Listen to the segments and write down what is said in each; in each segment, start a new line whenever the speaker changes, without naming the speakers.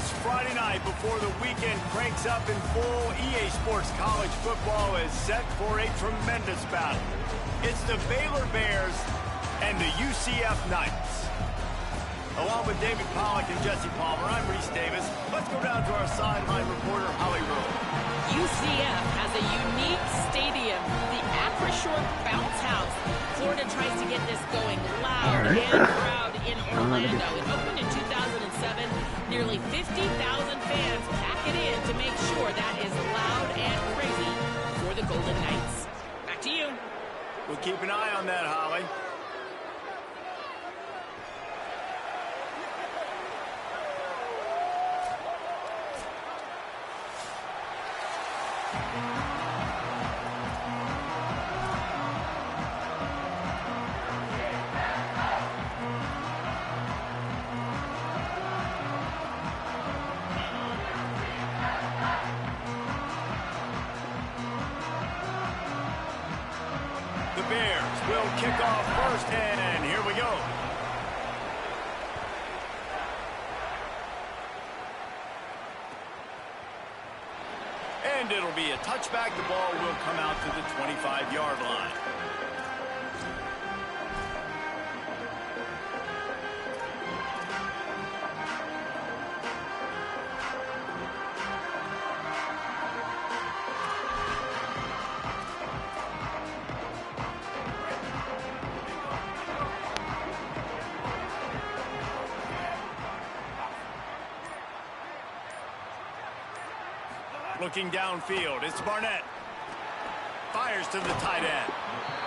this Friday night before the weekend cranks up in full. EA Sports College Football is set for a tremendous battle. It's the Baylor Bears and the UCF Knights. Along with David Pollack and Jesse Palmer, I'm Reese Davis. Let's go down to our sideline reporter, Holly Rowe.
UCF has a unique stadium, the Acrisure Bounce House. Florida tries to get this going loud and proud in Orlando. It opened in 2007. Nearly 50,000 fans pack it in to make sure that is loud and crazy for the Golden Knights. Back to you.
We'll keep an eye on that, Holly. The Bears will kick off first, and here we go. And it'll be a touchback. The ball will come out to the 25-yard line. Looking downfield, it's Barnett. Fires to the tight end.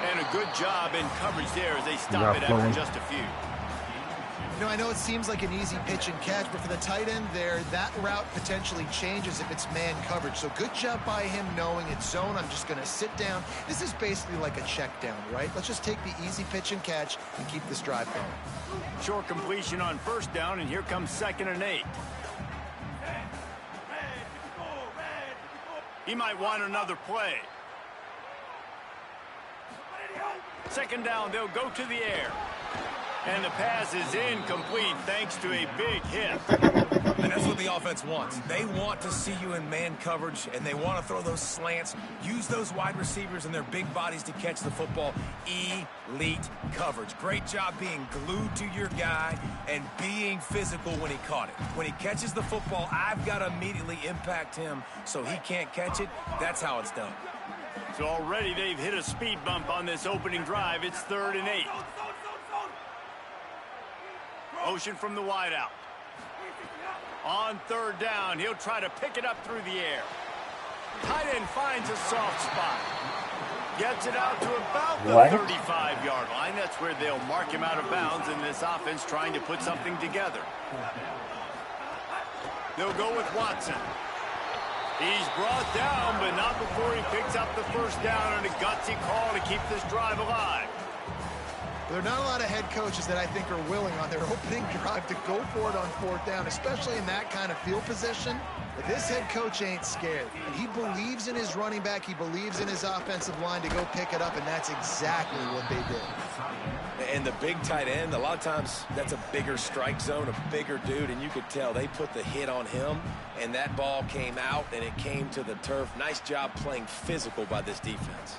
And a good job in coverage there as they stop it after just a few.
You know, I know it seems like an easy pitch and catch, but for the tight end there, that route potentially changes if it's man coverage. So good job by him knowing it's zone. I'm just going to sit down. This is basically like a check down, right? Let's just take the easy pitch and catch and keep this drive going.
Short completion on first down, and here comes 2nd and 8. He might want another play. 2nd down, they'll go to the air. And the pass is incomplete thanks to a big hit.
And that's what the offense wants. They want to see you in man coverage, and they want to throw those slants, use those wide receivers and their big bodies to catch the football. Elite coverage. Great job being glued to your guy and being physical when he caught it. When he catches the football, I've got to immediately impact him so he can't catch it. That's how it's done.
So already they've hit a speed bump on this opening drive. It's 3rd and 8. Motion from the wideout. On 3rd down, he'll try to pick it up through the air. Tight end finds a soft spot. Gets it out to about the 35-yard line. That's where they'll mark him out of bounds in this offense trying to put something together. They'll go with Watson. He's brought down, but not before he picks up the first down and a gutsy call to keep this drive alive.
There are not a lot of head coaches that I think are willing on their opening drive to go for it on 4th down, especially in that kind of field position. But this head coach ain't scared. He believes in his running back. He believes in his offensive line to go pick it up, and that's exactly what they did.
And the big tight end, a lot of times that's a bigger strike zone, a bigger dude, and you could tell they put the hit on him, and that ball came out, and it came to the turf. Nice job playing physical by this defense.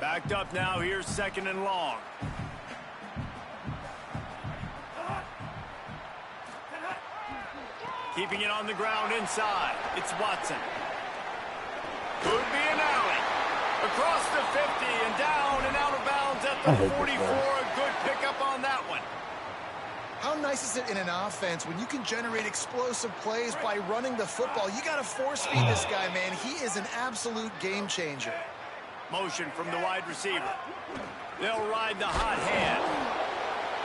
Backed up now, here's 2nd and long. Keeping it on the ground inside. It's Watson. Could be an alley. Across the 50 and down and out of bounds at the 44. A good pickup on that one.
How nice is it in an offense when you can generate explosive plays by running the football? You got to force feed this guy, man. He is an absolute game changer.
Motion from the wide receiver. They'll ride the hot hand.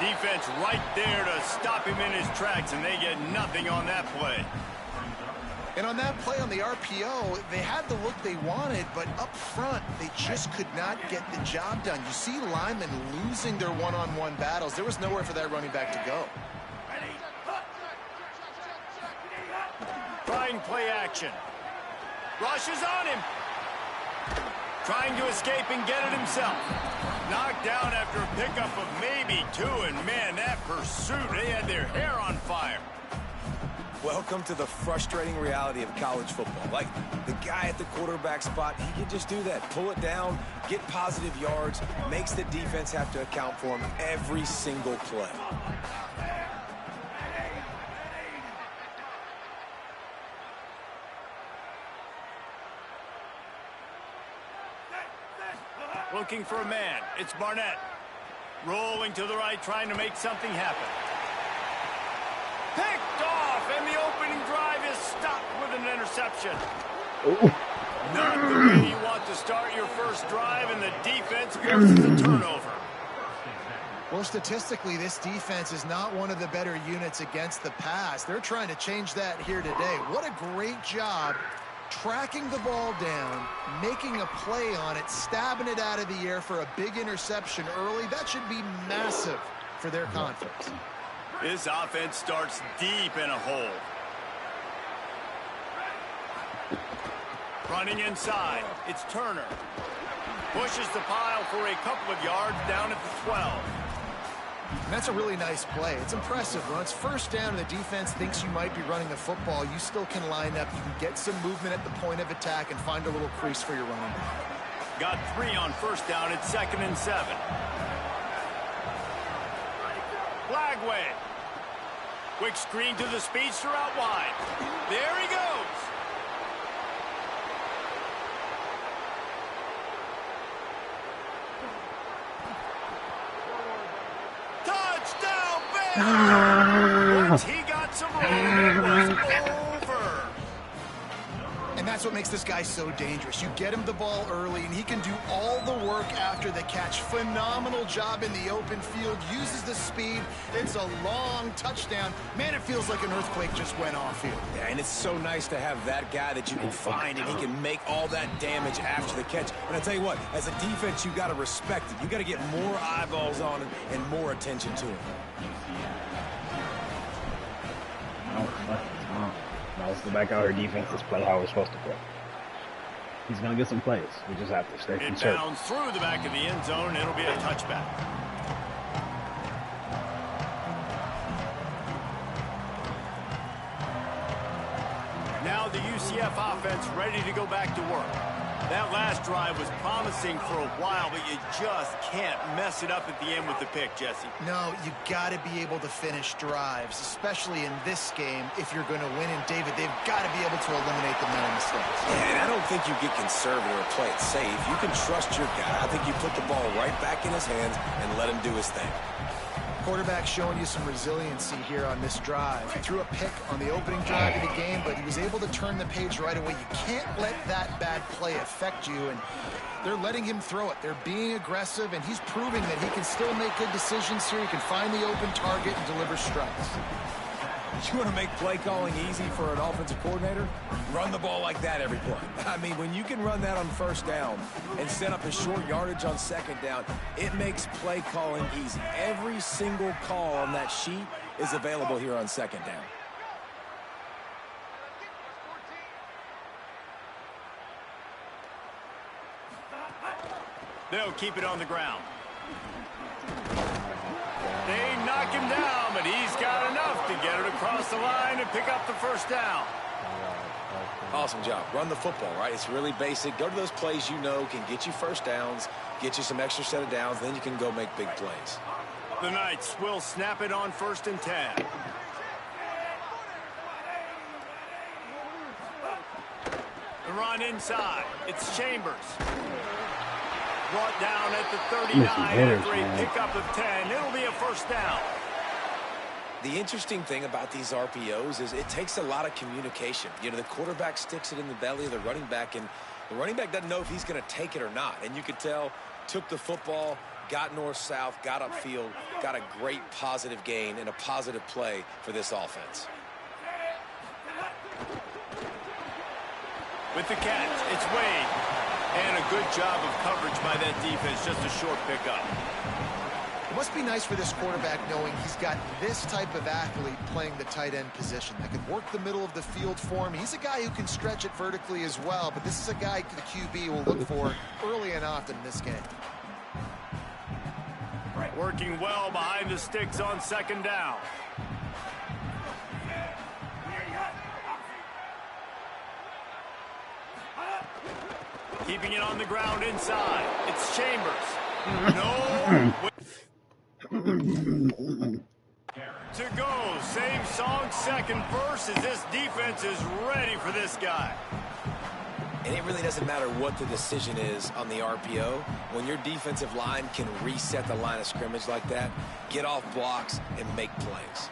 Defense right there to stop him in his tracks, and they get nothing on that play.
And on that play on the RPO, they had the look they wanted, but up front, they just could not get the job done. You see linemen losing their one-on-one battles. There was nowhere for that running back to go.
Trying play action. Rush is on him. Trying to escape and get it himself. Knocked down after a pickup of maybe 2, and man, that pursuit, they had their hair on fire.
Welcome to the frustrating reality of college football. Like, the guy at the quarterback spot, he can just do that. Pull it down, get positive yards, makes the defense have to account for him every single play.
Looking for a man. It's Barnett. Rolling to the right, trying to make something happen. Picked off, and the opening drive is stopped with an interception.
Ooh.
Not the way you want to start your first drive, and the defense forces a turnover.
Well, statistically, this defense is not one of the better units against the pass. They're trying to change that here today. What a great job tracking the ball down, making a play on it, stabbing it out of the air for a big interception early. That should be massive for their confidence.
This offense starts deep in a hole. Running inside, it's Turner. Pushes the pile for a couple of yards down at the 12.
And that's a really nice play. It's impressive. When it's first down and the defense thinks you might be running the football, you still can line up. You can get some movement at the point of attack and find a little crease for your running back.
Got 3 on first down. It's 2nd and 7. Flagway. Quick screen to the speedster out wide. There he goes. Touchdown, Baylor! Once he got some room, it was over.
And that's what makes this guy so dangerous. You get him the ball early, and he can do all the work after the catch. Phenomenal job in the open field. Uses the speed. It's a long touchdown. Man, it feels like an earthquake just went off here.
Yeah, and it's so nice to have that guy that you can find, and he can make all that damage after the catch. And I tell you what, as a defense, you got to respect it. You got to get more eyeballs on him and more attention to him.
Now let's go back out here. Defense, let's play how we're supposed to play. He's going to get some plays. We just have to stay conservative.
It bounds through the back of the end zone. It'll be a touchback. Now the UCF offense ready to go back to work. That last drive was promising for a while, but you just can't mess it up at the end with the pick, Jesse.
No, you got to be able to finish drives, especially in this game. If you're going to win, and David, they've got to be able to eliminate the mental mistakes.
Yeah, and I don't think you get conservative or play it safe. You can trust your guy. I think you put the ball right back in his hands and let him do his thing.
Quarterback showing you some resiliency here on this drive. He threw a pick on the opening drive of the game, but he was able to turn the page right away. You can't let that bad play affect you, and they're letting him throw it. They're being aggressive, and he's proving that he can still make good decisions here. He can find the open target and deliver strikes.
You want to make play calling easy for an offensive coordinator? Run the ball like that every play. I mean, when you can run that on first down and set up a short yardage on second down, it makes play calling easy. Every single call on that sheet is available here on second down.
They'll keep it on the ground. They knock him down, but he's got enough to get it across the line and pick up the first down.
Awesome job. Run the football, right? It's really basic. Go to those plays you know can get you first downs, get you some extra set of downs, then you can go make big plays.
The Knights will snap it on 1st and 10. The run inside. It's Chambers. Brought down at the 39 after a pickup of 10. It'll be a first down.
The interesting thing about these RPOs is it takes a lot of communication. You know, the quarterback sticks it in the belly of the running back, and the running back doesn't know if he's going to take it or not. And you could tell, took the football, got north-south, got upfield, got a great positive gain and a positive play for this offense.
With the catch, it's Wade. And a good job of coverage by that defense, just a short pickup.
It must be nice for this quarterback knowing he's got this type of athlete playing the tight end position that can work the middle of the field for him. He's a guy who can stretch it vertically as well, but this is a guy the QB will look for early and often in this game.
Working well behind the sticks on second down. Keeping it on the ground inside. It's Chambers. No. To go. Same song, second verse, as this defense is ready for this guy.
And it really doesn't matter what the decision is on the RPO. When your defensive line can reset the line of scrimmage like that, get off blocks and make plays.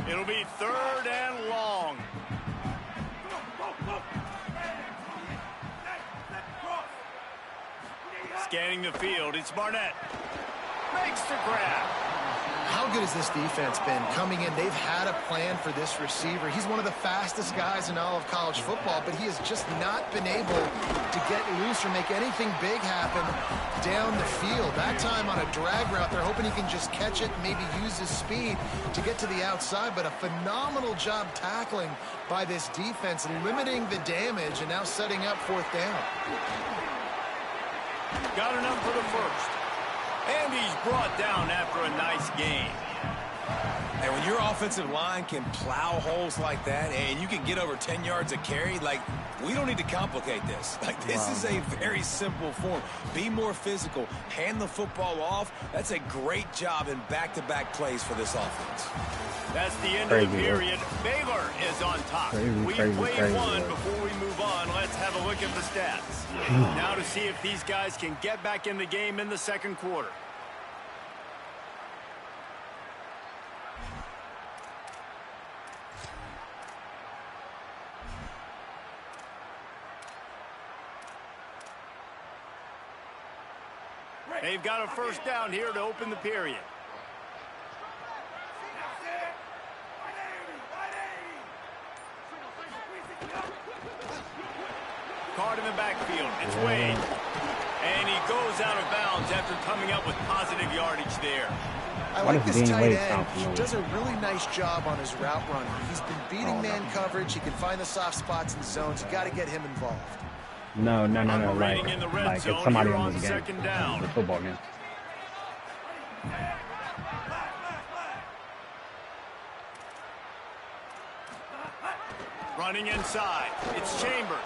It'll be 3rd and long. Scanning the field, it's Barnett. Makes the grab.
How good has this defense been coming in? They've had a plan for this receiver. He's one of the fastest guys in all of college football, but he has just not been able to get loose or make anything big happen down the field. That time on a drag route, they're hoping he can just catch it and maybe use his speed to get to the outside, but a phenomenal job tackling by this defense, limiting the damage and now setting up 4th down.
Got enough for the first. And he's brought down after a nice gain.
And when your offensive line can plow holes like that and you can get over 10 yards a carry, like, we don't need to complicate this. Like, this is a very simple form. Be more physical. Hand the football off. That's a great job in back-to-back plays for this offense.
That's the end of the period. Baylor is on top. We played one before we move on. Let's have a look at the stats. Now to see if these guys can get back in the game in the second quarter. They've got a first down here to open the period. Card in the backfield. It's Wade. And he goes out of bounds after coming up with positive yardage there.
I like this tight end. He does a really nice job on his route running. He's been beating man coverage. He can find the soft spots in the zones. You got to get him involved.
No. Like it's somebody in this game.
Second down.
The football game.
Running inside. It's Chambers.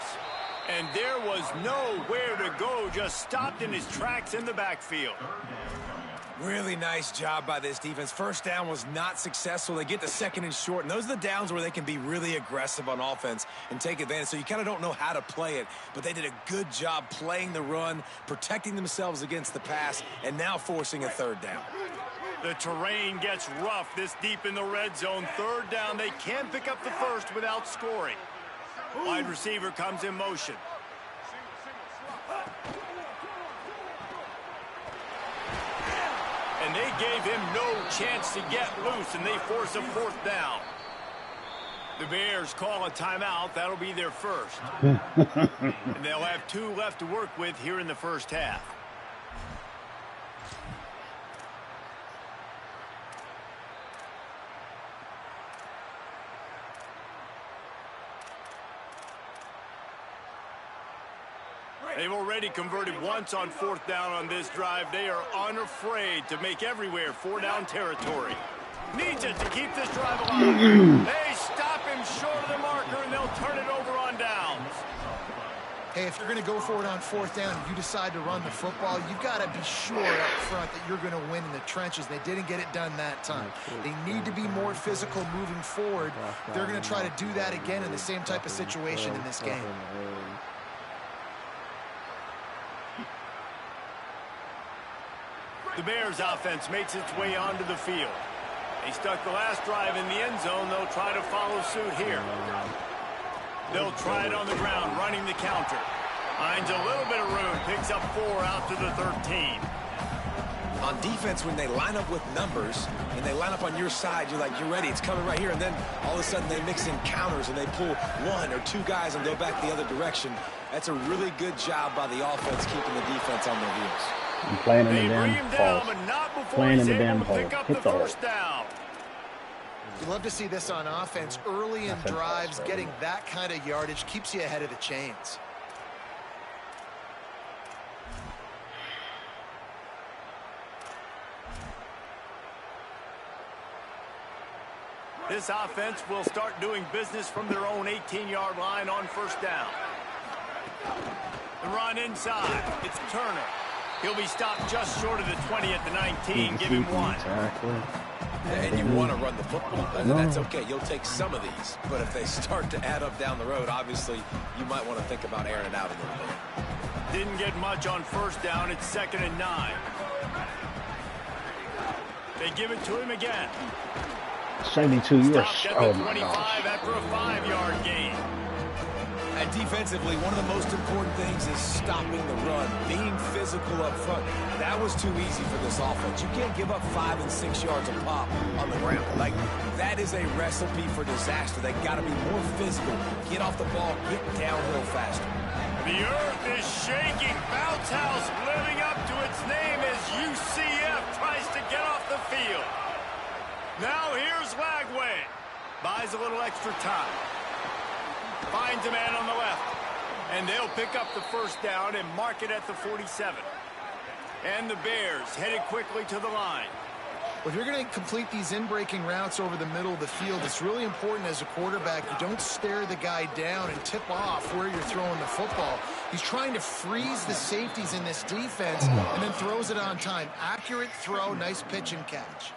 And there was nowhere to go. Just stopped in his tracks in the backfield.
Really nice job by this defense. First down was not successful. They get the 2nd and short, and those are the downs where they can be really aggressive on offense and take advantage. So you kind of don't know how to play it, but they did a good job playing the run, protecting themselves against the pass, and now forcing a 3rd down.
The terrain gets rough this deep in the red zone. 3rd down, they can't pick up the first without scoring. Wide receiver comes in motion. And they gave him no chance to get loose, and they force a 4th down. The Bears call a timeout. That'll be their first. And they'll have 2 left to work with here in the first half. They've already converted once on 4th down on this drive. They are unafraid to make everywhere 4-down territory. Needs it to keep this drive alive. They stop him short of the marker, and they'll turn it over on downs.
Hey, if you're going to go for it on 4th down and you decide to run the football, you've got to be sure up front that you're going to win in the trenches. They didn't get it done that time. They need to be more physical moving forward. They're going to try to do that again in the same type of situation in this game.
The Bears offense makes its way onto the field. They stuck the last drive in the end zone. They'll try to follow suit here. They'll try it on the ground, running the counter. Finds a little bit of room, picks up 4 out to the 13.
On defense, when they line up with numbers and they line up on your side, you're like, you're ready, it's coming right here. And then all of a sudden they mix in counters and they pull 1 or 2 guys and go back the other direction. That's a really good job by the offense keeping the defense on their heels.
I'm playing in the damn hole. Playing in the damn hole. Hit the hole.
You love to see this on offense. Early in drives, getting that kind of yardage keeps you ahead of the chains.
This offense will start doing business from their own 18-yard line on first down. The run inside. It's Turner. He'll be stopped just short of the 20 at the 19. Give him one.
And you want to run the football. That's okay. You'll take some of these. But if they start to add up down the road, obviously, you might want to think about airing it out a little bit.
Didn't get much on first down. It's 2nd and 9. They give it to him again.
72, you are
stopped at the 25 after a 5-yard gain.
And defensively, one of the most important things is stopping the run, being physical up front. That was too easy for this offense. You can't give up 5 and 6 yards a pop on the ground. Like, that is a recipe for disaster. They got to be more physical, get off the ball, get downhill faster.
The earth is shaking. Bounce house living up to its name as UCF tries to get off the field. Now here's Lagway. Buys a little extra time. Finds a man on the left. And they'll pick up the first down and mark it at the 47. And the Bears headed quickly to the line.
Well, if you're going to complete these in-breaking routes over the middle of the field, it's really important as a quarterback you don't stare the guy down and tip off where you're throwing the football. He's trying to freeze the safeties in this defense and then throws it on time. Accurate throw, nice pitch and catch.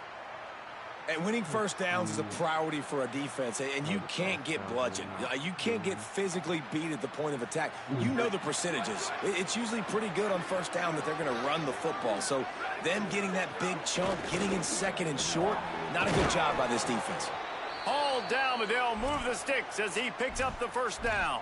And winning first downs is a priority for a defense, and you can't get bludgeoned. You can't get physically beat at the point of attack. You know the percentages. It's usually pretty good on first down that they're going to run the football. So them getting that big chunk, getting in 2nd and short, not a good job by this defense.
Hauled down, but they'll move the sticks as he picks up the first down.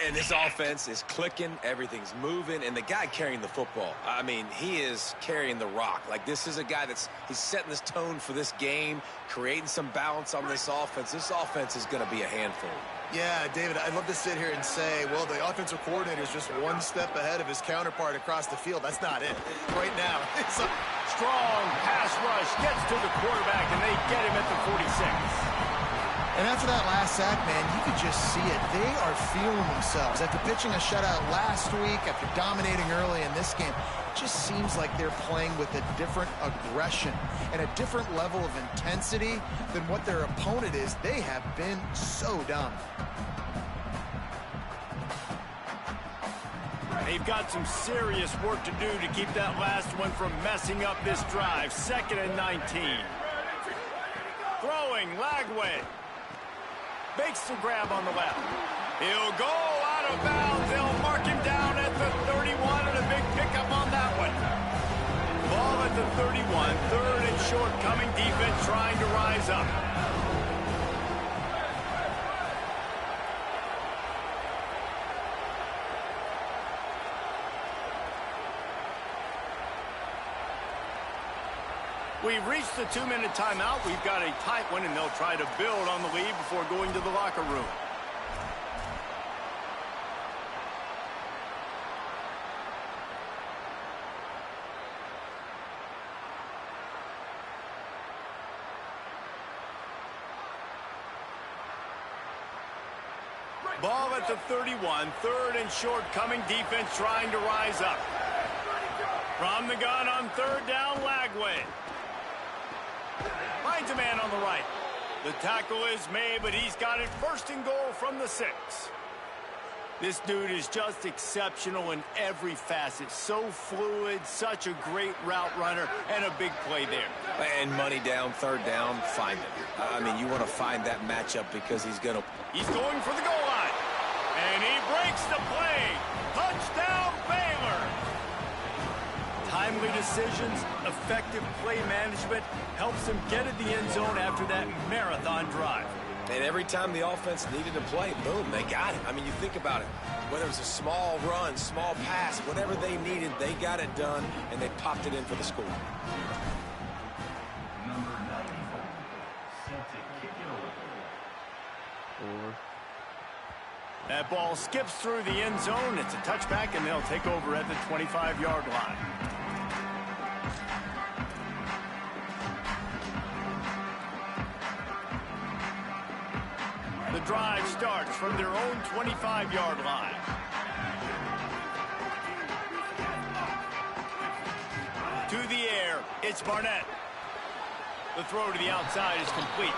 And this offense is clicking, everything's moving, and the guy carrying the football, I mean, he is carrying the rock. Like, this is a guy he's setting this tone for this game, creating some balance on this offense. This offense is going to be a handful.
Yeah, David, I'd love to sit here and say, well, the offensive coordinator is just one step ahead of his counterpart across the field. That's not it. Right now, it's a
strong pass rush, gets to the quarterback, and they get him at the 46.
And after that last sack, man, you could just see it. They are feeling themselves. After pitching a shutout last week, after dominating early in this game, it just seems like they're playing with a different aggression and a different level of intensity than what their opponent is. They have been so dominant.
They've got some serious work to do to keep that last one from messing up this drive. 2nd and 19. Throwing, Lagway. Makes the grab on the left. He'll go out of bounds. They'll mark him down at the 31, and a big pickup on that one. Ball at the 31. 3rd and short coming. Defense trying to rise up. We've reached the 2-minute timeout. We've got a tight one, and they'll try to build on the lead before going to the locker room. Ball at the 31. 3rd and short coming. Defense trying to rise up. From the gun on 3rd down, Lagway. Finds a man on the right. The tackle is made, but he's got it 1st and goal from the 6. This dude is just exceptional in every facet. So fluid, such a great route runner, and a big play there.
And money down, 3rd down, find him. I mean, you want to find that matchup because he's going
for the goal line. And he breaks the play. Touchdown, Baylor. Timely decisions, effective play management helps them get at the end zone after that marathon drive.
And every time the offense needed to play, boom, they got it. I mean, you think about it. Whether it was a small run, small pass, whatever they needed, they got it done, and they popped it in for the score.
That ball skips through the end zone. It's a touchback, and they'll take over at the 25-yard line. drive starts from their own 25-yard line. To the air, it's Barnett. The throw to the outside is complete.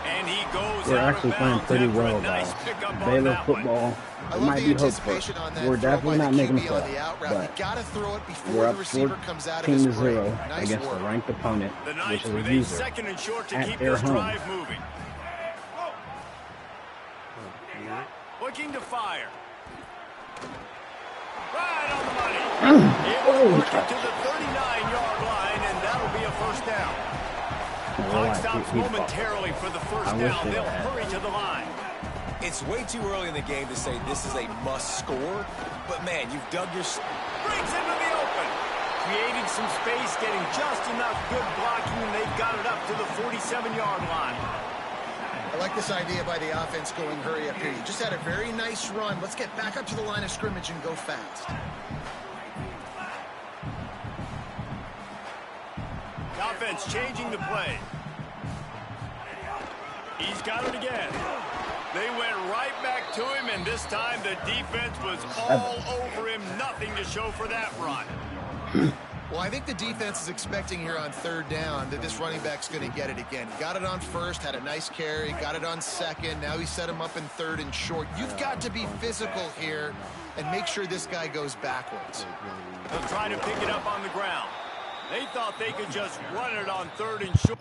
And he goes
We're
out
actually
of
playing
bounds
pretty
after
well,
a nice
guys.
pickup on
Baylor
that one.
football,
I
it
love
might
the
be hopeful.
anticipation on that
We're
throw
definitely
by
not
the
making a
QB
play,
on the out route.
but
You got to throw it
we're
before
up
the receiver comes out of his
14-0
break. Nice
against
work.
a ranked opponent,
The
which
Knights
is a
with a
user,
second and short to
at
keep
their
this
home.
drive moving. Looking to fire. Right on the money. Able to work it to the 39-yard line, and that'll be a first down. Clock stops momentarily for the first down. They'll hurry to the line.
It's way too early in the game to say this is a must score, but man, you've dug your...
Breaks into the open. Creating some space, getting just enough good blocking, and they've got it up to the 47-yard line.
I like this idea by the offense going hurry up here. You just had a very nice run. Let's get back up to the line of scrimmage and go fast.
The offense changing the play. He's got it again. They went right back to him, and this time the defense was all over him. Nothing to show for that run.
Well, I think the defense is expecting here on third down that this running back's going to get it again. He got it on first, had a nice carry, got it on second. Now he set him up in third and short. You've got to be physical here and make sure this guy goes backwards.
They'll try to pick it up on the ground. They thought they could just run it on third and short.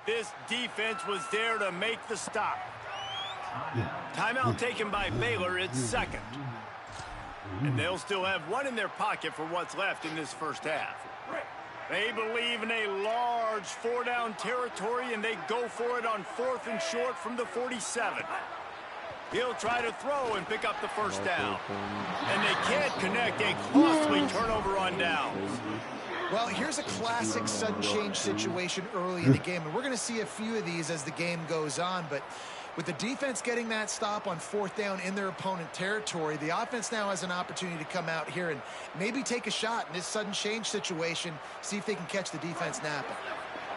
This defense was there to make the stop. Timeout taken by Baylor. It's second. And they'll still have one in their pocket for what's left in this first half. They believe in a large four-down territory, and they go for it on fourth and short from the 47. He'll try to throw and pick up the first down. And they can't connect. A costly turnover on downs.
Well, here's a classic sudden change situation early in the game, and we're going to see a few of these as the game goes on, but with the defense getting that stop on fourth down in their opponent territory, the offense now has an opportunity to come out here and maybe take a shot in this sudden change situation, see if they can catch the defense napping.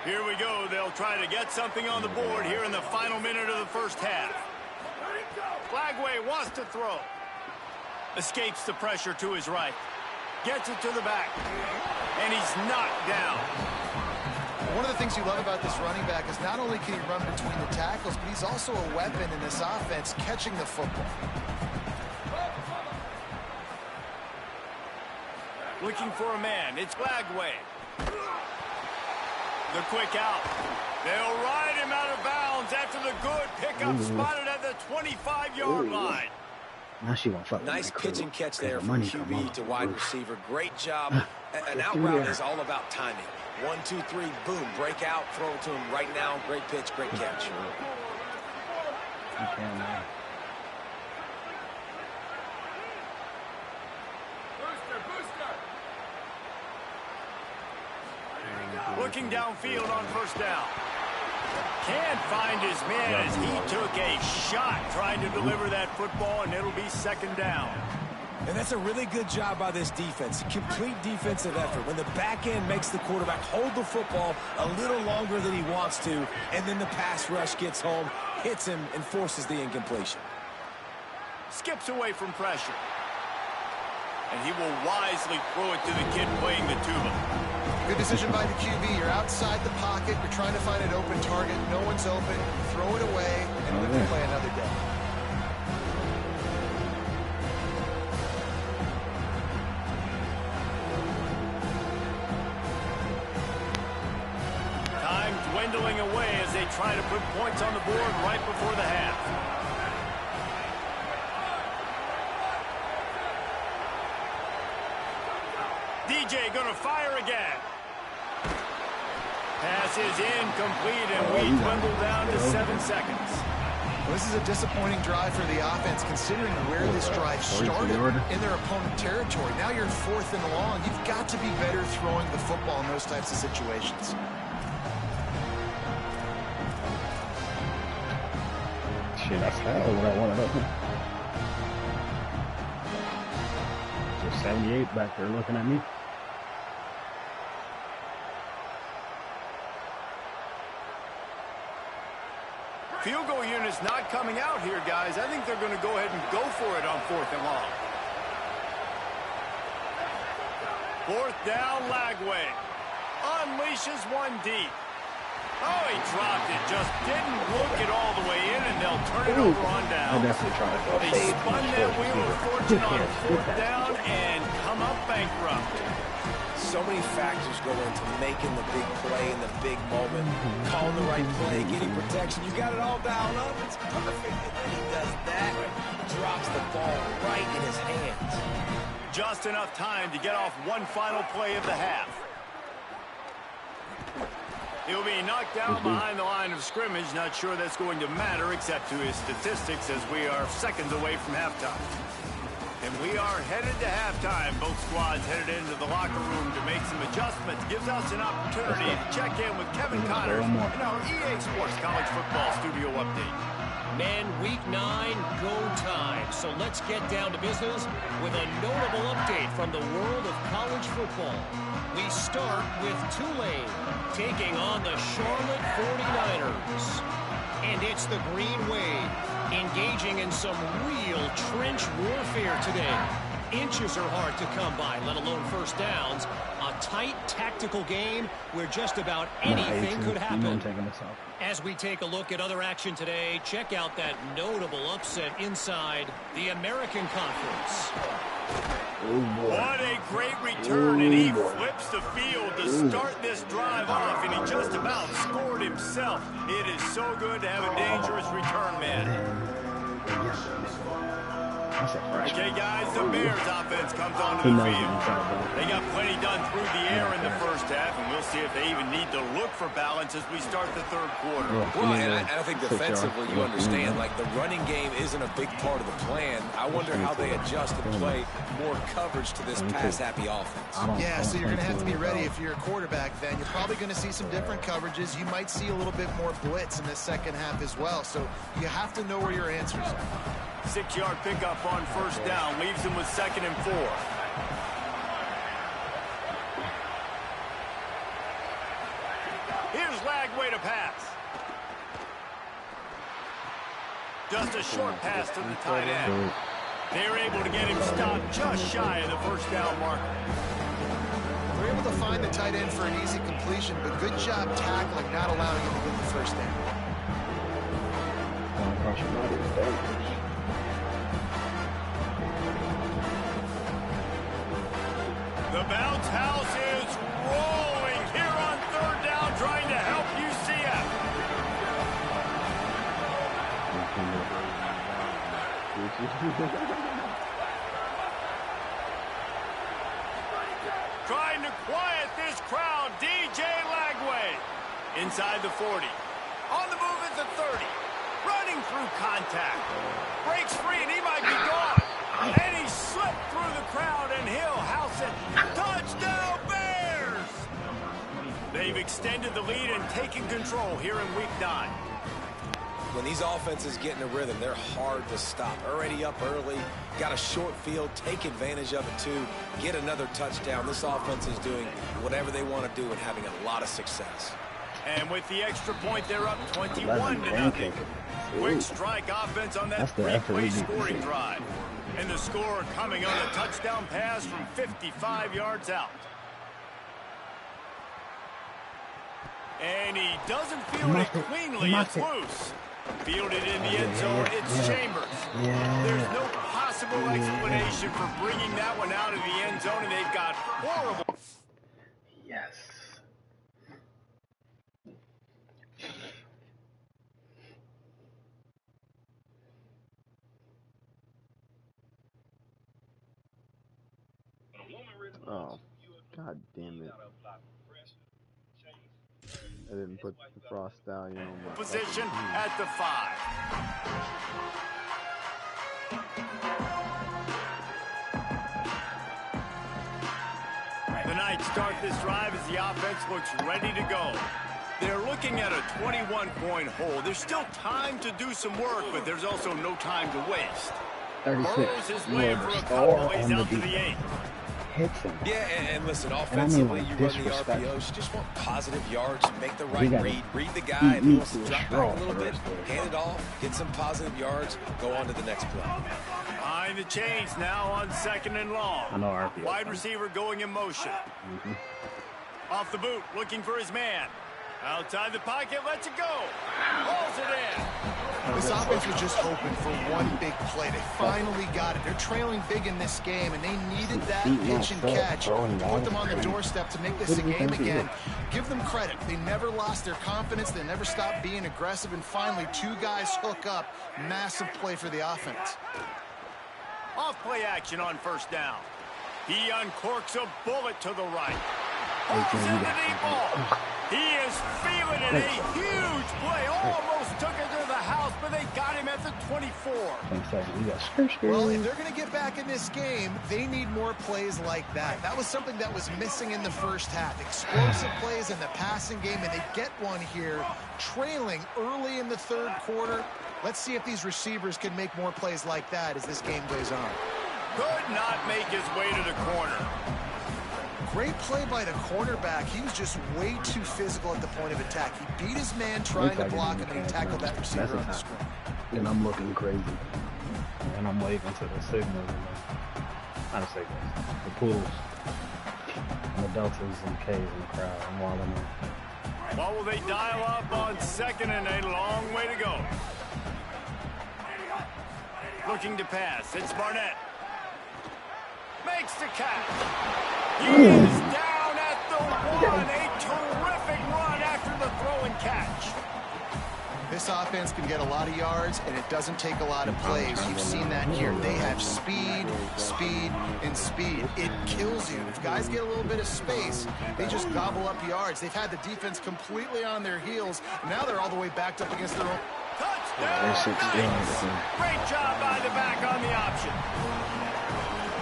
Here we go. They'll try to get something on the board here in the final minute of the first half. Flagway wants to throw. Escapes the pressure to his right. Gets it to the back. And he's knocked down.
One of the things you love about this running back is not only can he run between the tackles, but he's also a weapon in this offense catching the football.
Looking for a man. It's Flagway. The quick out. They'll ride him out of bounds after the good pickup spotted at the 25-yard line.
Now she won't fuck with
Nice
my
pitch and catch there from QB to wide receiver. Great job. An out route is all about timing. 1, 2, 3, boom, break out, throw it to him right now. Great pitch, great catch.
Looking downfield on first down. Can't find his man as he took a shot trying to deliver that football, and it'll be second down.
And that's a really good job by this defense. Complete defensive effort. When the back end makes the quarterback hold the football a little longer than he wants to, and then the pass rush gets home, hits him, and forces the incompletion.
Skips away from pressure. And he will wisely throw it to the kid playing the tuba.
Good decision by the QB. You're outside the pocket. You're trying to find an open target. No one's open. Throw it away and live to play another day.
Time dwindling away as they try to put points on the board right before the half. DJ gonna fire again. Pass is incomplete, and we dwindle down to 7 seconds.
Well, this is a disappointing drive for the offense, considering where this drive started in their opponent territory. Now you're fourth and long. You've got to be better throwing the football in those types of situations.
Shit, that's what I wanted. 78 back there looking at me.
Field goal unit's not coming out here, guys. I think they're going to go ahead and go for it on 4th and long. 4th down, Lagway. Unleashes one deep. Oh, he dropped it. Just didn't look it all the way in, and they'll turn it over on down.
I definitely tried to
They spun that wheel of fortune on 4th down and come up bankrupt.
So many factors go into making the big play in the big moment. Calling the right play, getting protection. You got it all dialed up. It's perfect. And when he does that, drops the ball right in his hands.
Just enough time to get off one final play of the half. He'll be knocked down behind the line of scrimmage. Not sure that's going to matter except to his statistics as we are seconds away from halftime. And we are headed to halftime. Both squads headed into the locker room to make some adjustments. Gives us an opportunity to check in with Kevin Connors in our EA Sports College Football Studio Update.
Men, week 9, go time. So let's get down to business with a notable update from the world of college football. We start with Tulane taking on the Charlotte 49ers. And it's the Green Wave engaging in some real trench warfare today. Inches are hard to come by, let alone first downs. A tight tactical game where just about anything could happen. As we take a look at other action today, check out that notable upset inside the American Conference.
What a great return, and he flips the field to start this drive off, and he just about scored himself. It is so good to have a dangerous return man. Okay, guys, the Bears offense comes onto the field. They got plenty done through the air in the first half, and we'll see if they even need to look for balance as we start the third quarter.
Well, and I think defensively, you understand, like the running game isn't a big part of the plan. I wonder how they adjust and play more coverage to this pass-happy offense.
Yeah, so you're going to have to be ready if you're a quarterback then. You're probably going to see some different coverages. You might see a little bit more blitz in the second half as well, so you have to know where your answers are.
6-yard pickup on first down leaves him with 2nd and 4. Here's Lagway to pass. Just a short pass to the tight end. They're able to get him stopped just shy of the first down marker.
We're able to find the tight end for an easy completion, but good job tackling, not allowing him to get the first down.
The bounce house is rolling here on 3rd down, trying to help UCF. Trying to quiet this crowd, DJ Lagway. Inside the 40. On the move at the 30. Running through contact. Breaks free and he might be gone. And he slipped through the crowd and he'll house it. Touchdown Bears! They've extended the lead and taken control here in week 9.
When these offenses get in a rhythm, they're hard to stop. Already up early, got a short field, take advantage of it too, get another touchdown. This offense is doing whatever they want to do and having a lot of success.
And with the extra point, they're up 21-0. Quick strike offense on that three-play scoring drive. And the score coming on a touchdown pass from 55 yards out. And he doesn't field it cleanly. It's loose. Fielded in the end zone. It's Chambers. There's no possible explanation for bringing that one out of the end zone, and they've got horrible.
Yes.
Oh, God damn it. I didn't put the Frost Stallion on my
Position at the 5. The Knights start this drive as the offense looks ready to go. They're looking at a 21-point hole. There's still time to do some work, but there's also no time to waste.
36.
Burrows is
You
laying
are
for
the
a
star
couple. He's
on the
out to the
defense.
8.
Hits him.
Yeah, and listen,
And I
offensively,
mean,
you
like,
run the
disrespectful.
RPOs. You just want positive yards, make the right
gotta
read the guy.
eat
If he
meat
wants to
to a
drop
straw
back a little
for the
bit,
rest of it.
hand it off, get some positive yards, go on to the next play.
Behind the chains now on 2nd and long.
I know RPO.
Wide receiver going in motion. Off the boot, looking for his man. Outside the pocket, lets it go. Rolls it in.
This offense was just hoping for one big play. They finally got it. They're trailing big in this game, and they needed that pitch and catch to put them on the doorstep to make this a game again. Give them credit. They never lost their confidence. They never stopped being aggressive, and finally, 2 guys hook up. Massive play for the offense.
Off play action on 1st down. He uncorks a bullet to the right. Pulls in the deep ball. He is feeling it. A huge play. Almost took it to the house, but they got him at the 24.
Well, if they're going to get back in this game, they need more plays like that. That was something that was missing in the first half. Explosive plays in the passing game, and they get one here, trailing early in the 3rd quarter. Let's see if these receivers can make more plays like that as this game goes on.
Could not make his way to the corner.
Great play by the cornerback. He was just way too physical at the point of attack. He beat his man trying to block, and then he tackled that receiver on the screen.
And I'm looking crazy. And I'm waving to the signals. Not the signals. The pools. And the deltas and K's in the crowd. I'm wilding out.
What will they dial up on 2nd and a long way to go? Looking to pass. It's Barnett. Makes the catch. He is down at the 1. A terrific run after the throw and catch.
This offense can get a lot of yards, and it doesn't take a lot of plays. You've seen that here. They have speed, speed, and speed. It kills you. If guys get a little bit of space, they just gobble up yards. They've had the defense completely on their heels. Now they're all the way backed up against their own.
Touchdown! Nice. Great job by the back on the option.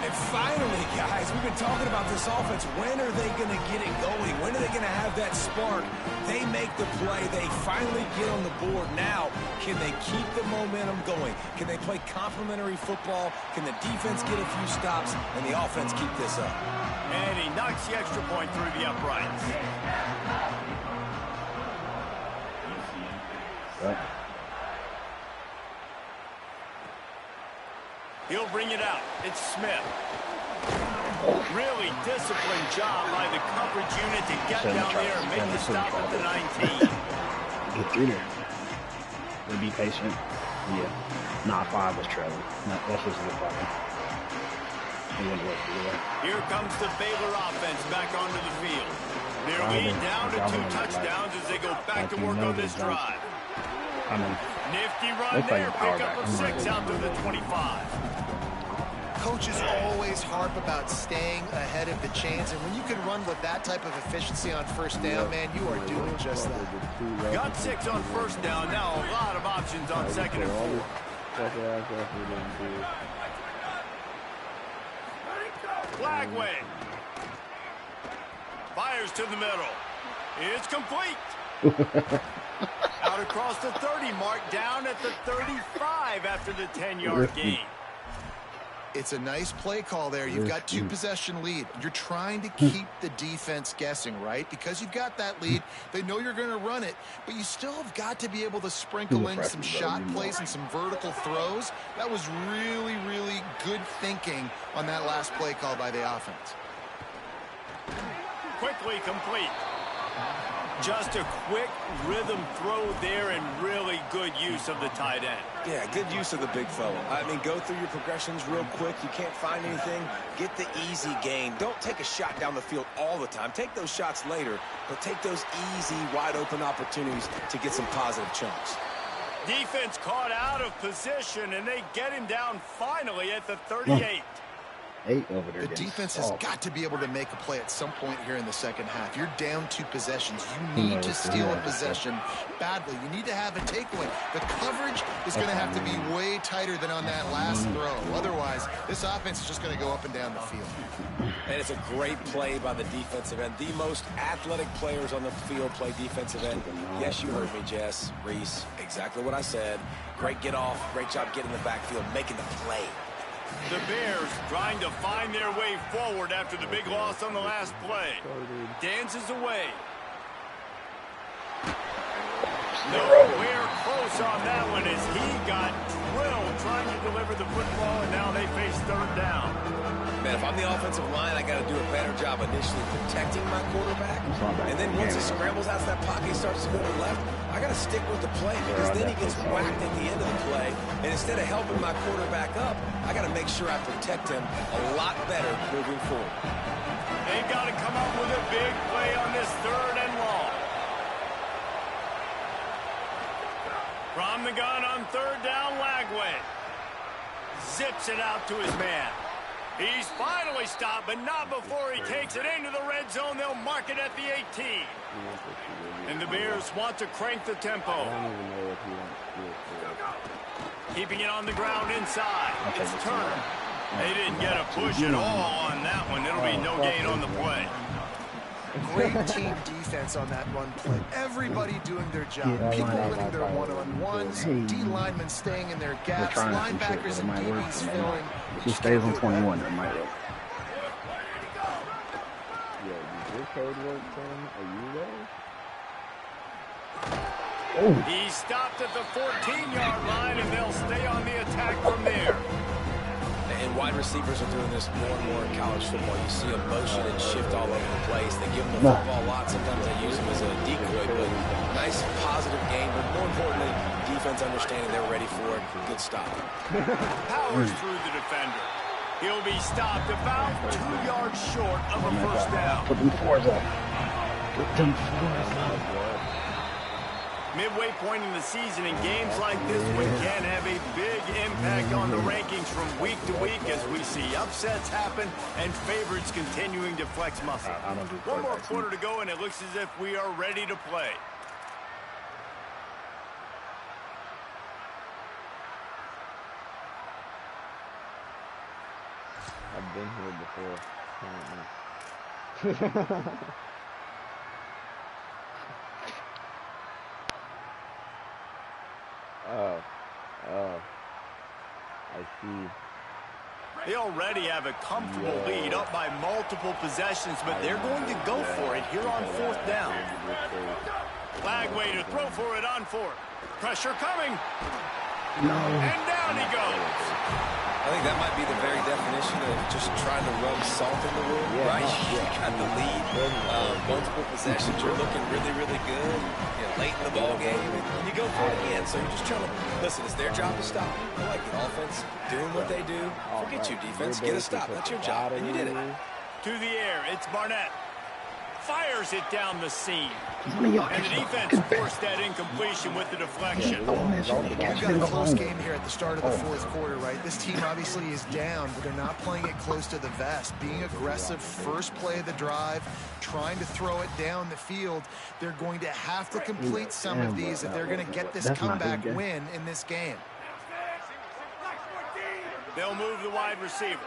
And finally, guys, we've been talking about this offense. When are they going to get it going? When are they going to have that spark? They make the play. They finally get on the board. Now, can they keep the momentum going? Can they play complementary football? Can the defense get a few stops and the offense keep this up?
And he knocks the extra point through the uprights. He'll bring it out. It's Smith. Really disciplined job by the coverage unit to get down there and make the stop at the 19.
Get through there. We'll be patient. Yeah. Nah, 5 was trailing. That's just a good problem.
Here comes the Baylor offense back onto the field. Their lead down to 2 touchdowns as they go back to work on this drive. Nifty run there, pick up of 6 out to the 25.
Coaches always harp about staying ahead of the chains, and when you can run with that type of efficiency on 1st down, man, you are doing just that.
Got 6 on 1st down, now a lot of options on 2nd and 4. Flagway. Fires to the middle. It's complete. Out across the 30 mark, down at the 35 after the 10-yard gain.
It's a nice play call there. You've got 2 possession lead. You're trying to keep the defense guessing, right? Because you've got that lead. They know you're going to run it, but you still have got to be able to sprinkle in some shot plays and some vertical throws. That was really, really good thinking on that last play call by the offense.
Quickly complete. Just a quick rhythm throw there and really good use of the tight end.
Yeah, good use of the big fella. I mean, go through your progressions real quick. You can't find anything. Get the easy gain. Don't take a shot down the field all the time. Take those shots later, but take those easy, wide-open opportunities to get some positive chunks.
Defense caught out of position, and they get him down finally at the 38.
8 over there.
The defense has got to be able to make a play at some point here in the second half. You're down 2 possessions. You need to steal a possession badly. You need to have a takeaway. The coverage is going to have to be way tighter than on that last throw. Otherwise, this offense is just going to go up and down the field.
And it's a great play by the defensive end. The most athletic players on the field play defensive end. Yes, you heard me, Jess, Reese. Exactly what I said. Great get off. Great job getting the backfield, making the play.
The Bears trying to find their way forward after the big loss on the last play. Dances away. Nowhere close on that one as he got drilled trying to deliver the football, and now they face third down.
Man, if I'm the offensive line, I got to do a better job initially protecting my quarterback. And then once he scrambles out of that pocket, he starts to go to the left, I got to stick with the play because then he gets whacked at the end of the play. And instead of helping my quarterback up, I got to make sure I protect him a lot better moving forward.
They've got to come up with a big play on this third and long. From the gun on third down, Lagway zips it out to his man. He's finally stopped, but not before he takes it into the red zone. They'll mark it at the 18. And the Bears want to crank the tempo. Keeping it on the ground inside. It's Turner. They didn't get a push at all on that one. It'll be no gain on the play.
Great team defense on that run play. Everybody doing their job. People winning their one-on-ones. D-linemen staying in their gaps. Linebackers and DBs filling.
If he stays on 21, it might work.
Yeah, did your code work, Tim? Are you there?
Oh.
He stopped at the 14-yard line, and they'll stay on the attack from there.
And wide receivers are doing this more and more in college football. You see a motion and shift all over the place. They give them the football a lot. Sometimes they use them as a decoy, but nice positive game. But more importantly, defense understanding they're ready for it. Good stop.
Powers through the defender. He'll be stopped about 2 yards short of a first down.
Put them fours up. Put them fours up.
Midway point in the season, and games like this one can have a big impact on the rankings from week to week as we see upsets happen and favorites continuing to flex muscle. One more quarter to go, and it looks as if we are ready to play.
I've been here before. I see.
They already have a comfortable lead up by multiple possessions, but they're going to go for it here on fourth down. Lagway to throw for it on fourth. Pressure coming.
No.
And down he goes.
I think that might be the very definition of just trying to rub salt in the wound, right? You got the lead, multiple possessions, you're looking really, really good, late in the ball game, and you go for it again. So you're just trying to, listen, it's their job to stop. I like the offense doing what they do. Forget you, defense. Get a stop. That's your job, and you did it.
To the air, it's Barnett. Fires it down the seam. And the defense forced that incompletion with the deflection.
We've got a close game here at the start of the fourth quarter, right? This team obviously is down, but they're not playing it close to the vest. Being aggressive, first play of the drive, trying to throw it down the field. They're going to have to complete some of these if they're going to get this comeback win in this game.
They'll move the wide receiver.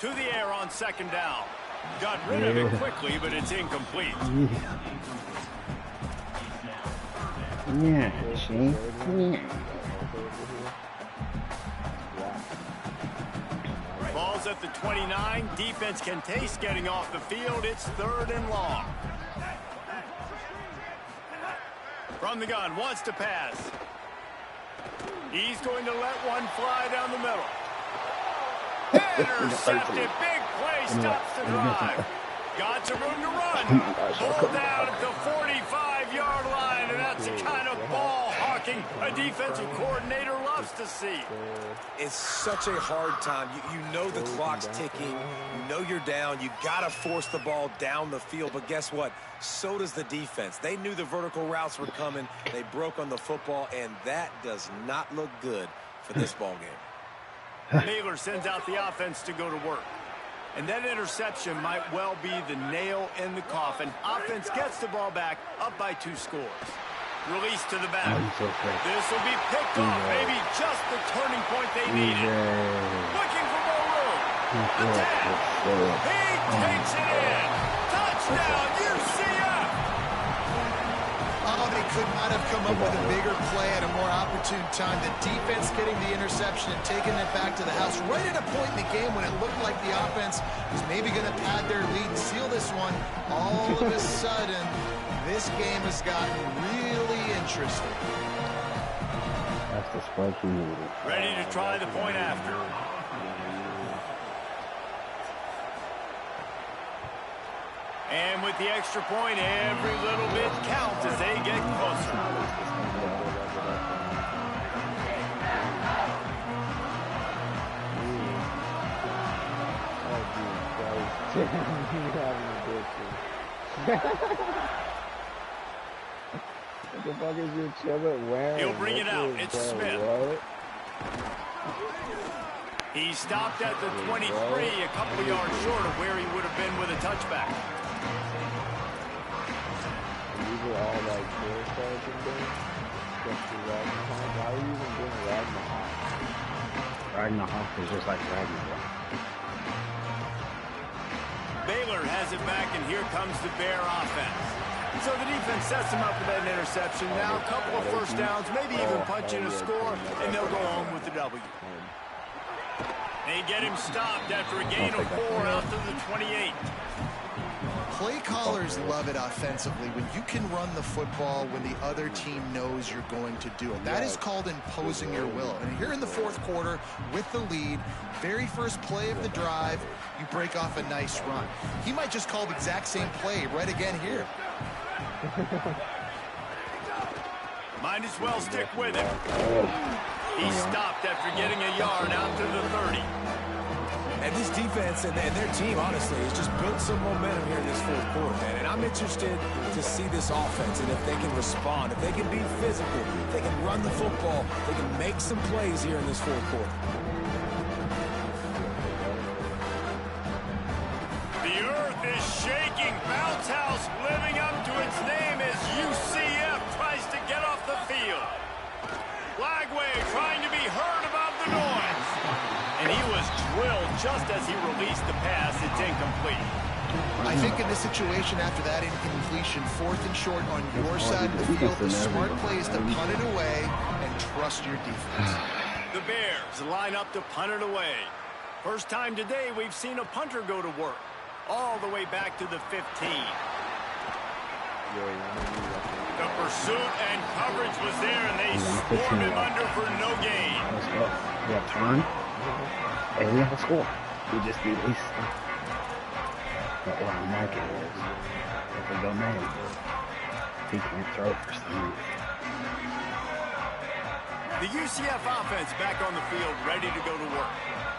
To the air on second down. Got rid of it quickly, but it's incomplete. Ball's at the 29. Defense can taste getting off the field. It's third and long. From the gun, wants to pass. He's going to let one fly down the middle. Intercepted. Big play. Stops the drive. Got some room to run. Ball down at the 45-yard line, and that's the kind of ball hawking a defensive coordinator loves to see.
It's such a hard time. You know the clock's ticking. You know you're down. You got to force the ball down the field. But guess what? So does the defense. They knew the vertical routes were coming. They broke on the football, and that does not look good for this ball game.
Naylor sends out the offense to go to work. And that interception might well be the nail in the coffin. Offense gets the ball back, up by 2 scores. Release to the back. This will be picked off, maybe just the turning point they needed. Looking for more room. Attack. He takes it in. Touchdown, UCF.
Oh, they could not have come up with a bigger play at a more opportune time. The defense getting the interception and taking it back to the house right at a point in the game when it looked like the offense was maybe going to pad their lead and seal this one. All of a sudden, this game has gotten really interesting.
That's the spark you needed.
Ready to try the point after. And with the extra point, every little bit counts as they get closer.
What the fuck is your chiller wearing?
He'll bring it out. It's Smith.
What?
He stopped at the 23, a couple of yards short of where he would have been with a touchback.
These are all like four stars in there. Why are you even doing Ragnarok?
Ragnarok is just like Ragnarok.
Baylor has it back, and here comes the Bear offense. So the defense sets him up for that interception. Now a couple of first downs, maybe even punch in a score, and they'll go home with the W. They get him stopped after a gain of 4 out to the 28.
Play callers love it offensively when you can run the football when the other team knows you're going to do it. That is called imposing your will. And here in the fourth quarter with the lead, very first play of the drive, you break off a nice run. He might just call the exact same play right again here.
Might as well stick with him. He stopped after getting a yard out to the 30.
And this defense and their team, honestly, has just built some momentum here in this fourth quarter, man. And I'm interested to see this offense and if they can respond, if they can be physical, if they can run the football, they can make some plays here in this fourth quarter.
The earth is shaking. Bounce House living up to its name as UCF tries to get off the field. Flagway trying to be heard above the noise. And he was drilled just as he released the pass. It's incomplete.
I think in this situation after that incompletion, 4th and short on your side of the field, the smart play is to punt it away and trust your defense.
The Bears line up to punt it away. First time today we've seen a punter go to work. All the way back to the 15. The pursuit and coverage was there, and they swarmed him under for no gain.
Let's go. We have turn. And we have a score. We just need at least what our market is. If we go man, he can't throw for some reason.
The UCF offense back on the field, ready to go to work.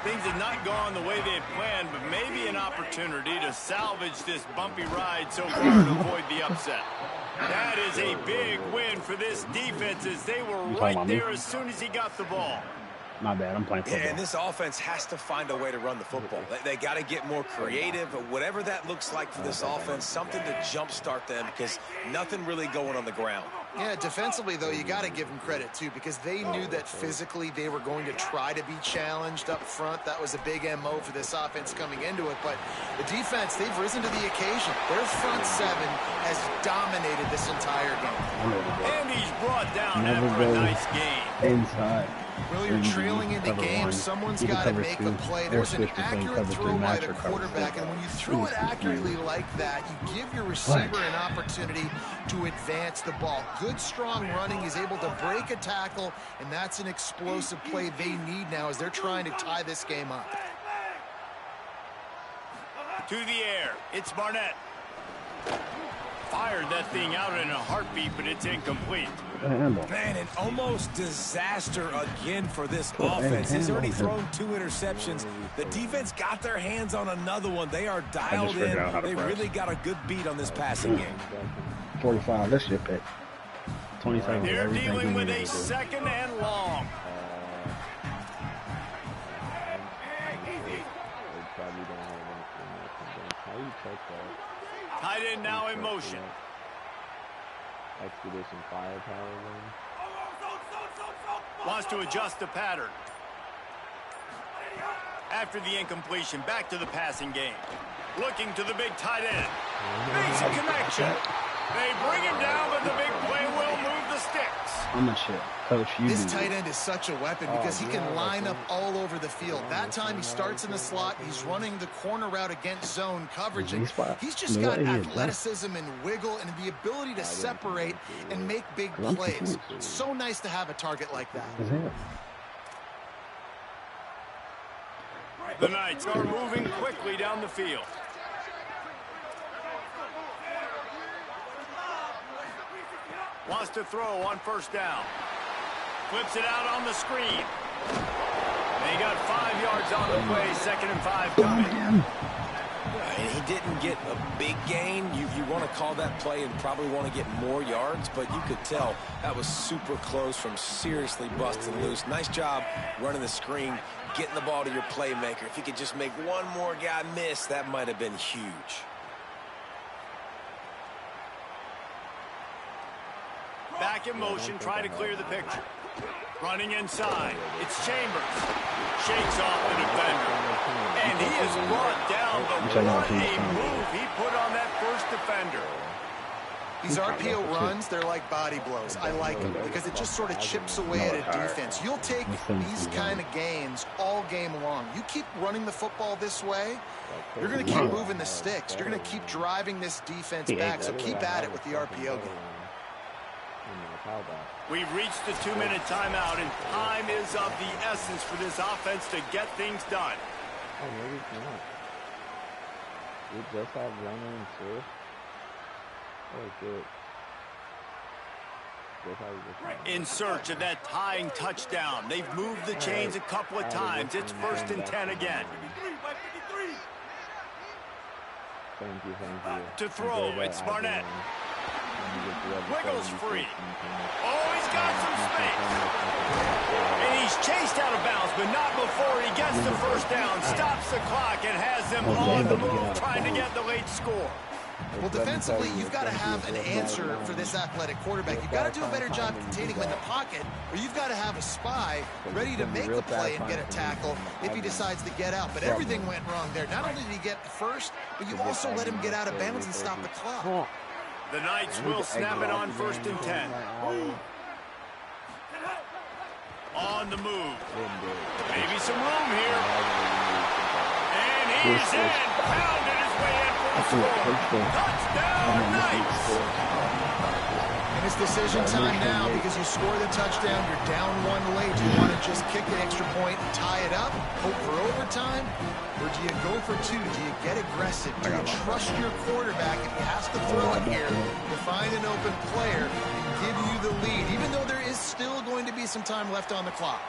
Things have not gone the way they had planned, but maybe an opportunity to salvage this bumpy ride so far and avoid the upset. That is a big win for this defense as they were right there as soon as he got the ball.
My bad, I'm playing football.
Yeah, and this offense has to find a way to run the football. They got to get more creative, whatever that looks like for this offense, something to jumpstart them because nothing really going on the ground.
Yeah, defensively, though, you got to give them credit, too, because they knew that physically they were going to try to be challenged up front. That was a big MO for this offense coming into it. But the defense, they've risen to the occasion. Their front seven has dominated this entire game.
And he's brought down after a nice game.
Inside.
Really, you're trailing in the game. Someone's got to make a play. There's an accurate throw by the quarterback, and when you throw it accurately like that, you give your receiver an opportunity to advance the ball. Good, strong running. He's able to break a tackle, and that's an explosive play they need now as they're trying to tie this game up.
To the air. It's Barnett. Fired that thing out in a heartbeat, but it's incomplete.
Man, an almost disaster again for this offense. He's already thrown 2 interceptions. The defense got their hands on another one. They are dialed in. They really got a good beat on this passing game.
45, this shit pick. 27.
They're dealing with a second and long. Tight end now in motion.
Expedition firepower then.
Wants to adjust the pattern. After the incompletion, back to the passing game. Looking to the big tight end. Makes a connection. They bring him down, but the big play will move
I'm a shit. Coach, you
This
do
tight
it.
end is such a weapon because he can line up all over the field. That time he starts in the slot. He's running the corner route against zone coverage. And he's just got athleticism and wiggle and the ability to separate and make big plays. So nice to have a target like that.
The Knights are moving quickly down the field. Wants to throw on first down. Flips it out on the screen. They got 5 yards on the play, 2nd and 5 coming.
And he didn't get a big gain. You want to call that play and probably want to get more yards, but you could tell that was super close from seriously busting loose. Nice job running the screen, getting the ball to your playmaker. If you could just make one more guy miss, that might have been huge.
Back in motion, trying to clear the picture. Running inside. It's Chambers. Shakes off the defender. And he is brought down, but what a move he put on that first defender.
These RPO runs, they're like body blows. I like them because it just sort of chips away at a defense. You'll take these kind of gains all game long. You keep running the football this way, you're going to keep moving the sticks. You're going to keep driving this defense back, so keep at it with the RPO game.
We've reached the 2-minute timeout, and time is of the essence for this offense to get things done.
Oh, maybe it's not. We just have runner and Swift. Oh, good.
In search of that tying touchdown. They've moved the chains a couple of times. It's 1st and 10 again.
Thank you.
To throw, it's Barnett. Wiggles free. Oh, he's got some space. And he's chased out of bounds, but not before he gets the first down, stops the clock, and has them on the move trying to get the late score.
Well, defensively, you've got to have an answer for this athletic quarterback. You've got to do a better job containing him in the pocket, or you've got to have a spy ready to make the play and get a tackle if he decides to get out. But everything went wrong there. Not only did he get first, but you also let him get out of bounds and stop the clock.
The Knights will snap it on 1st and 10. On the move. Maybe some room here. And he's in. Pounded his way in for the score. Touchdown, Knights.
And it's decision time now because you score the touchdown, you're down 1 late. Do you want to just kick the extra point and tie it up, hope for overtime? Or do you go for 2? Do you get aggressive? Do you trust your quarterback if he has to throw it here to find an open player and give you the lead, even though there is still going to be some time left on the clock?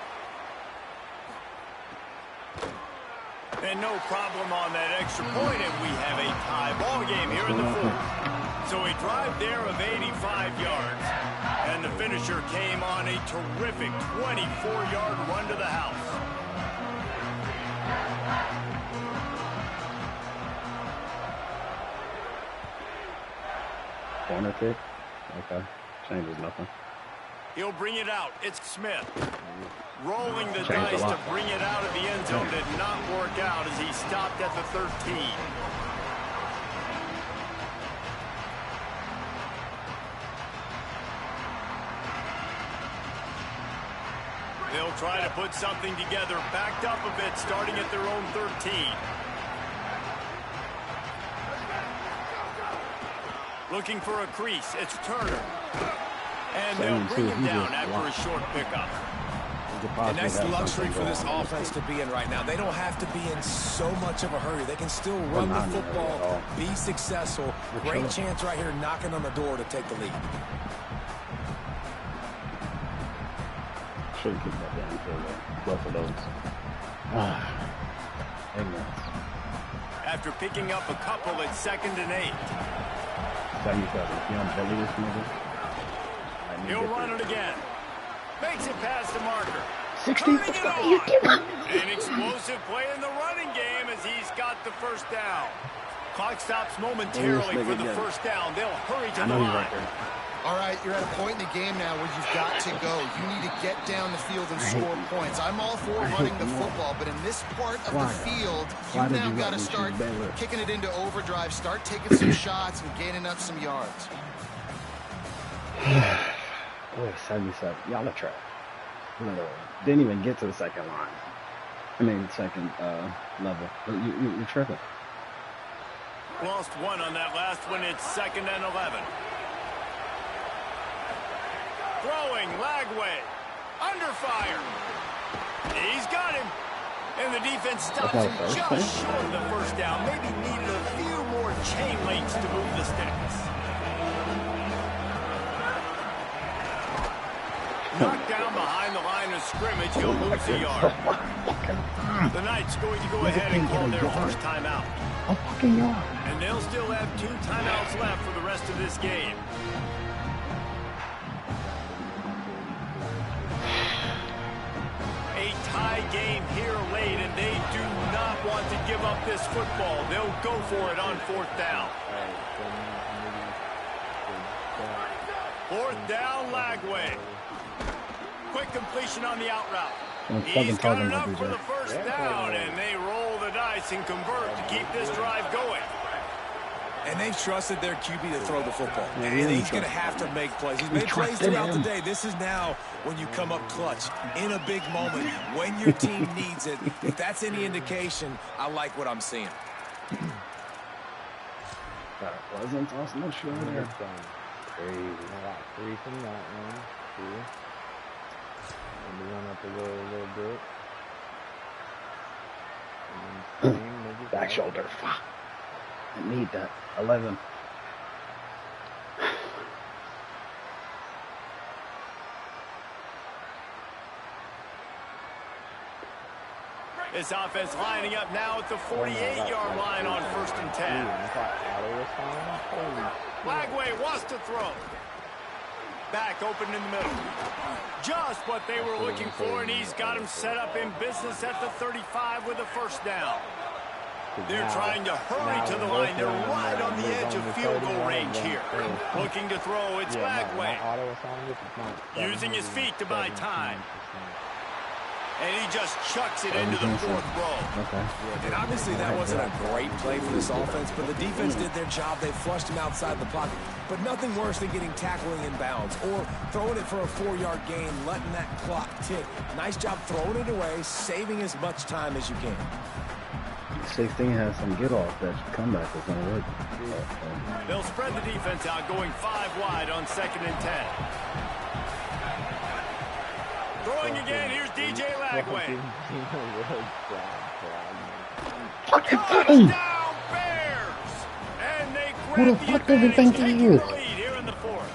And no problem on that extra point, and we have a tie ball game here in the 4th. So a drive there of 85 yards, and the finisher came on a terrific 24-yard run to the house.
Corner kick? Okay. Changes nothing.
He'll bring it out. It's Smith. Rolling the dice to bring it out of the end zone did not work out as he stopped at the 13. They'll try to put something together, backed up a bit, starting at their own 13. Looking for a crease. It's Turner. And they'll bring him down after a short pickup.
And that's the luxury for this offense to be in right now. They don't have to be in so much of a hurry. They can still run the football, be successful. Great chance right here knocking on the door to take the lead.
Should have kicked that down for both of those. Ignorance.
After picking up a couple at 2nd and 8.
77. You on belly this nigga?
He'll run it again. Makes it past the marker.
60.
An explosive play in the running game as he's got the first down. Clock stops momentarily for the first down. They'll hurry to the line.
All right, you're at a point in the game now where you've got to go. You need to get down the field and score points. I'm all for running the football, but in this part of the field, you now got to start kicking it into overdrive, start taking some shots and gaining up some yards.
We're 77. Y'all are trash. Literally. Didn't even get to the second line. I mean, second level. You're tripping.
Lost one on that last one. It's 2nd and 11. Throwing, Lagway. Under fire. He's got him. And the defense stops him just short of the first down. Maybe needed a few more chain links to move the sticks. Knocked down behind the line of scrimmage. He'll lose a yard. The Knights going to go ahead and call their first timeout.
A fucking yard.
And they'll still have 2 timeouts left for the rest of this game. A tie game here late, and they do not want to give up this football. They'll go for it on 4th down. 4th down, Lagway. Quick completion on the out route. He's got enough for the first down, and they roll the dice and convert to keep this drive going.
And they've trusted their QB to throw the football. And he's going to have to make plays. He's made plays throughout the day. This is now when you come up clutch in a big moment when your team needs it. If that's any indication, I like what I'm seeing.
That wasn't awesome. No sure there.
Crazy. I got 3 from that one. 2. And we went up a little bit. And then
Back shoulder. Fuck. I need that. 11.
This offense lining up now at the 48-yard line on 1st and 10. Lagway wants to throw. Back open in the middle. Just what they were looking for, and he's got him set up in business at the 35 with a first down. They're trying to hurry to the line. They're right on the edge of field goal range here. Looking to throw, it's Lagway. Using his feet to buy time. And he just chucks it into the 4th row.
Okay.
And obviously that wasn't a great play for this offense, but the defense did their job. They flushed him outside the pocket. But nothing worse than getting tackled in bounds or throwing it for a 4-yard gain, letting that clock tick. Nice job throwing it away, saving as much time as you can.
16 has some get-off. That comeback is going to work.
They'll spread the defense out, going 5 wide on 2nd and 10. Throwing again, here's DJ Lagway. Touchdown Bears! And they
Who the fuck does he think he is?
Here in the 4th.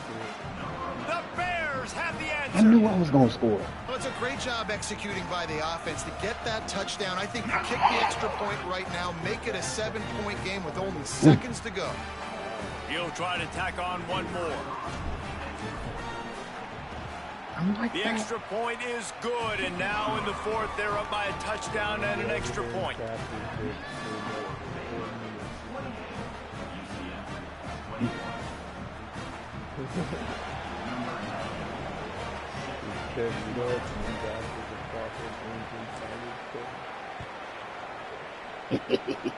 The Bears have the answer.
I knew I was going to score.
Well, it's a great job executing by the offense to get that touchdown. I think you kick the extra point right now, make it a 7-point game with only seconds to go.
He'll try to tack on one more.
Like
the extra point is good, and now in the 4th, they're up by a touchdown and an extra point.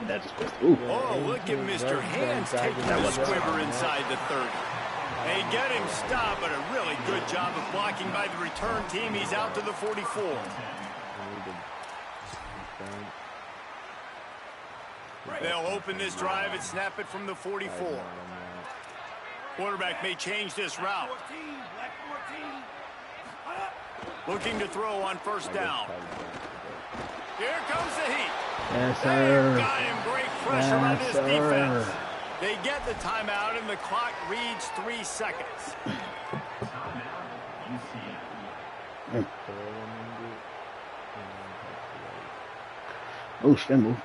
That just goes through.
Oh, look at Mr. Hands taking the squibber inside the 30. They get him stopped, but a really good job of blocking by the return team. He's out to the 44. They'll open this drive and snap it from the 44. Quarterback may change this route. Looking to throw on 1st down. Here comes the heat.
Yes, sir.
Got him. Great pressure on this defense. They get the timeout, and the clock reads 3 seconds.
Oh, spin move.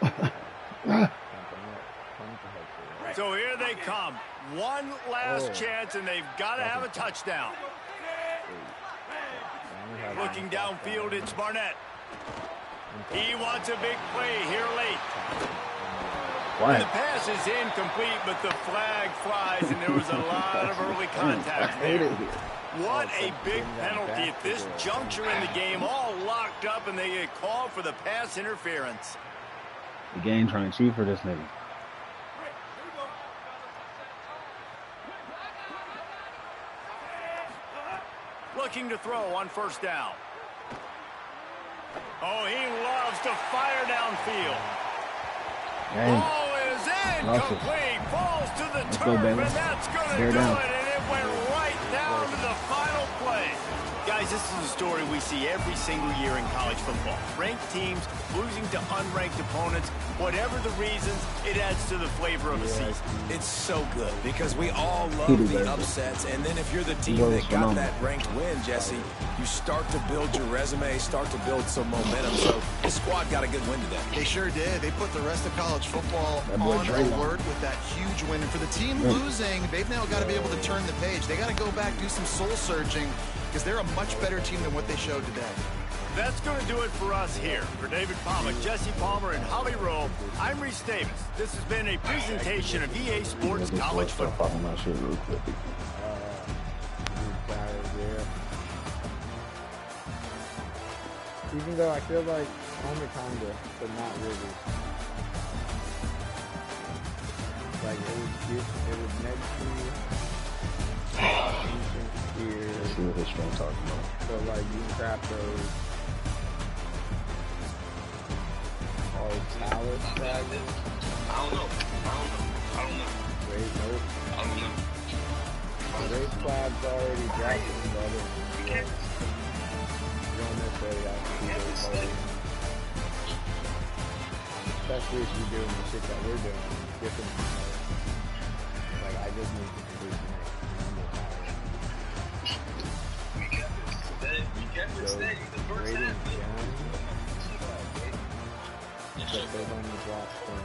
So here they come. One last chance, and they've got to have a touchdown. Looking downfield, it's Barnett. He wants a big play here late. The pass is incomplete, but the flag flies, and there was a lot of early contact there. What a big penalty at this juncture in the game, all locked up, and they get called for the pass interference.
The game trying to cheat for this nigga.
Looking to throw on first down. Oh, he loves to fire downfield. Ball is incomplete. Falls to the turf, and that's going to do it. And it went right down to the final play. Guys, this is a story we see every single year in college football. Ranked teams losing to unranked opponents. Whatever the reasons, it adds to the flavor of the season.
It's so good because we all love the upsets. And then if you're the team that got that ranked win, Jesse, you start to build your resume, start to build some momentum. So this squad got a good win today.
They sure did. They put the rest of college football on alert with that huge win. And for the team losing, they've now got to be able to turn the page. They got to go back, do some soul searching, because they're a much better team than what they showed today.
That's going to do it for us here. For David Pollack, Jesse Palmer, and Holly Rowe, I'm Reese Davis. This has been a presentation of EA Sports College Football.
Even though I feel like only kinda, but not really. Like it was next to me. Here. See what his strong talking about. So like you crap those all salad fragments.
I don't know.
Wait, nope.
I don't know.
Race squad's already drafted, brother. You don't necessarily have to do those already. Especially if you're doing the shit that we're doing. Different. Like I just need to produce the next number of hours. So, rating down. But they've only dropped from